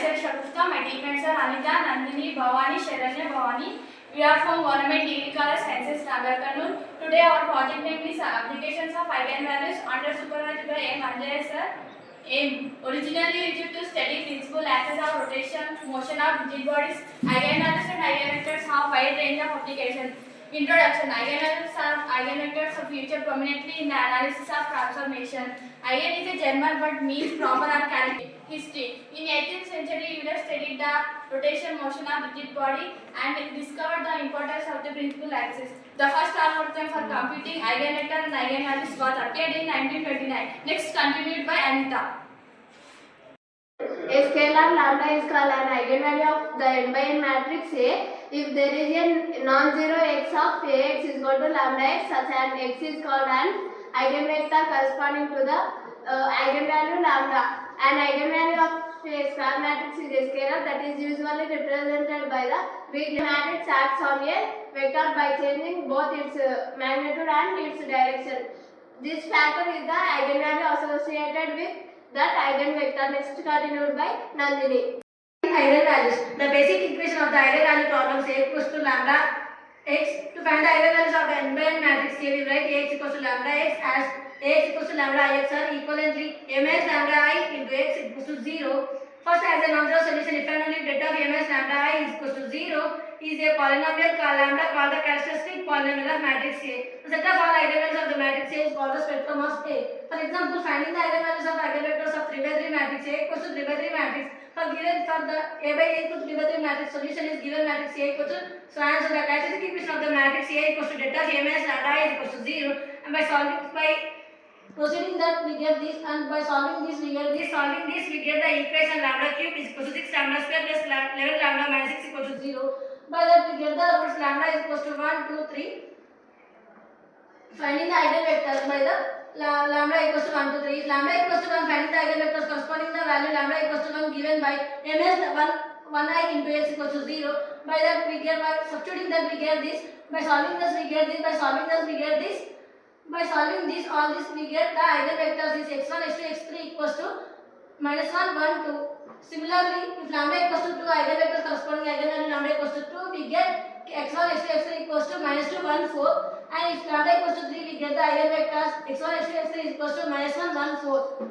myself Shagufta, my teammates are Anita, Nandini, Bhavani, Sharanya, Bhavani. We are from Government GDCS Nagarkurnool. Today our project name is Applications of Eigenvalues under supervised by M. Anjay sir. Aim originally used to study principal axis of rotation, motion of rigid bodies. Eigenvalues and eigenvectors have wide range of applications. Introduction. Eigenvalues are eigenvectors of feature prominently in the analysis of transformation. Eigen is a German word means proper or character. History. In 18th century, Euler studied the rotation motion of rigid body and discovered the importance of the principal axis. The first algorithm for computing eigenvector and eigenvalues was appeared in 1929. Next, continued by Anita. A scalar lambda is called an eigenvalue of the n by n matrix A if there is a non-zero x of Ax is equal to lambda x, such an x is called an eigenvector corresponding to the eigenvalue lambda. An eigenvalue of a square matrix is a scalar that is usually represented by the weak matrix acts on a vector by changing both its magnitude and its direction. This factor is the eigenvalue associated with that eigenvector. Next, continued by Nandini. Eigenvalues. The basic equation of the eigenvalue problem is A equals to lambda x. To find the eigenvalues of the n by n matrix A, we write Ax equals to lambda x as Ax equals to lambda ix are equivalently m as lambda I into x equals to 0. First, as a non-zero solution, if and only if delta of m as lambda I is equals to 0 is a polynomial called lambda called the characteristic polynomial of matrix A. The set of all eigenvalues of the matrix A is called the spectrum of A. For example, finding the eigenvalues of eigenvectors of 3 by 3 matrix A equals to 3 by 3 matrix. For the A by A equals to 3 by 3 matrix solution is given matrix A equals to so and so the characteristic equation of the matrix A equals to delta of m as lambda I is equals to 0, and by proceeding that we get this, and by solving this we get the equation lambda cube is equal to 6 lambda square plus 11 lambda minus 6 equals to 0. By that we get the roots lambda is equals to 1, 2, 3. Finding the eigenvectors by the lambda equals to 1, 2, 3. If lambda equals to 1, finding the eigenvectors corresponding the value lambda equals to 1 given by m as 1I into x equals to 0. By that we get, by substituting that we get this. By solving this we get this. By solving this we get this. By solving this, all this we get the eigenvectors is x1, x2, x3 equals to minus 1, 1, 2. Similarly, if lambda equals to 2, eigenvectors corresponding eigenvalue lambda equals to 2, we get x1, x2, x3 equals to minus 2, 1, 4. And if lambda equals to 3, we get the eigenvectors x1, x2, x3 is equals to minus 1, 1, 4.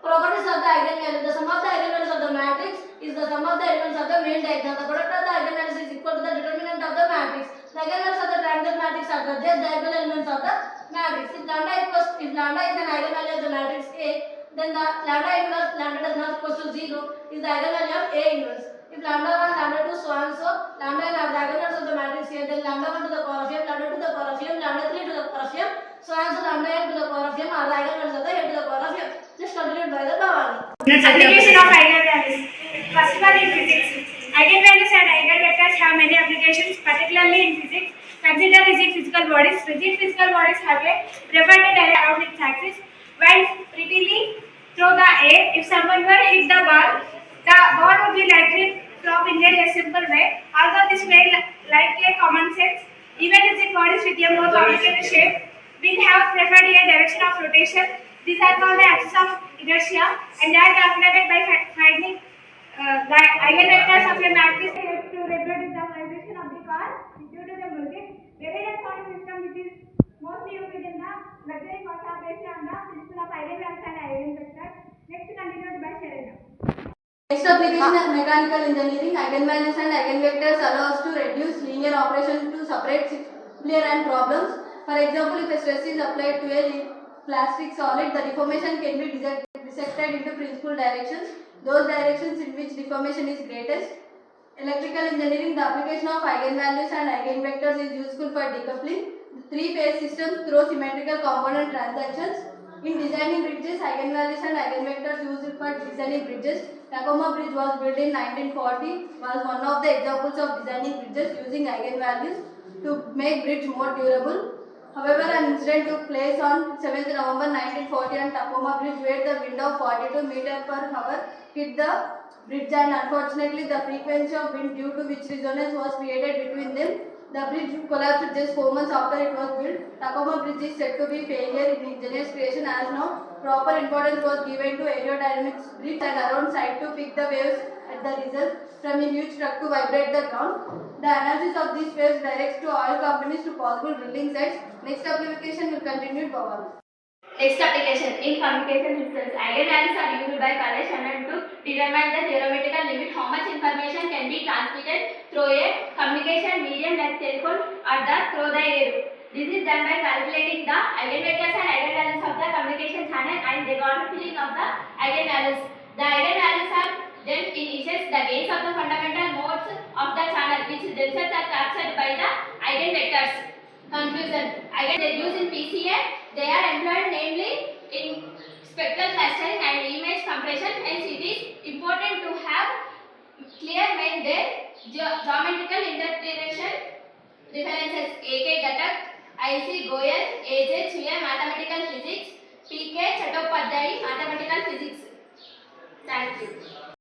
Properties of the eigenvalue. The sum of the eigenvalues of the matrix is the sum of the elements of the main diagonal. The product of the eigenvalues is equal to the determinant of the matrix. The eigenvalues of the triangular matrix are the just diagonal elements of the matrix. If lambda is an eigenvalue of the matrix A, then the lambda inverse lambda does not equal to 0 is the eigenvalue of A inverse. If lambda 1, lambda 2, so on so, lambda and are the eigenvalues of the matrix A, then lambda 1 to the power of m, lambda 2 to the power of m, lambda 3 to the power of m, so on so lambda n to the power of m are the eigenvalues of the n to the power of m. Let's continue by the Bhavani. Application of eigenvalues. First one in physics. Eigenvalues and eigenvectors have many applications, particularly in physics. Consider rigid physical bodies. Rigid physical bodies have a preferred area around its axis. While repeatedly throw the air, if someone were hit the ball would be likely to flop in a simple way. Although this may like a common sense, even rigid bodies with a more complicated shape will have preferred a direction of rotation. These are called the axis of inertia, and they are calculated by finding the eigenvectors of a matrix to reproduce the vibration of the car due to the voltage. Various point system which is mostly used in the luxury cars are based on the principle of eigenvalues and eigenvectors. Next, continued by Sharanya. Next application of mechanical engineering. Eigenvalues and eigenvectors allow us to reduce linear operations to separate linear and problems. For example, if a stress is applied to a plastic solid, the deformation can be dissected into principal directions, those directions in which deformation is greatest. Electrical engineering, the application of eigenvalues and eigenvectors is useful for decoupling three-phase systems through symmetrical component transactions. In designing bridges, eigenvalues and eigenvectors used for designing bridges. Tacoma Bridge was built in 1940, was one of the examples of designing bridges using eigenvalues to make bridge more durable. However, an incident took place on 7th November 1940 on Tacoma Bridge where the wind of 42 meters per hour hit the bridge, and unfortunately the frequency of wind due to which resonance was created between them. The bridge collapsed just 4 months after it was built. Tacoma Bridge is said to be failure in ingenious creation as no proper importance was given to aerodynamics bridge and around site to pick the waves at the result from a huge truck to vibrate the ground. The analysis of these waves directs to oil companies to possible drilling sites. Next application will continue Bhavan. Next application in communication systems. Eigenvalues are used by college students to determine the theoretical limit how much information can be transmitted through a communication medium like telephone or through the air. This is done by calculating the eigenvectors and eigenvalues of the communication channel and they got a feeling of the eigenvalues. The eigenvalues are then initiates the gains of the fundamental modes of the channel which themselves are captured by the eigenvectors. Conclusion. Again, they used in PCA. They are employed namely in spectral clustering and image compression. Hence, it is important to have clear mind their geometrical interpretation references. AK Ghatak, IC Goyal, AJ Chuya, Mathematical Physics, PK Chattopadhyay, Mathematical Physics. Thank you.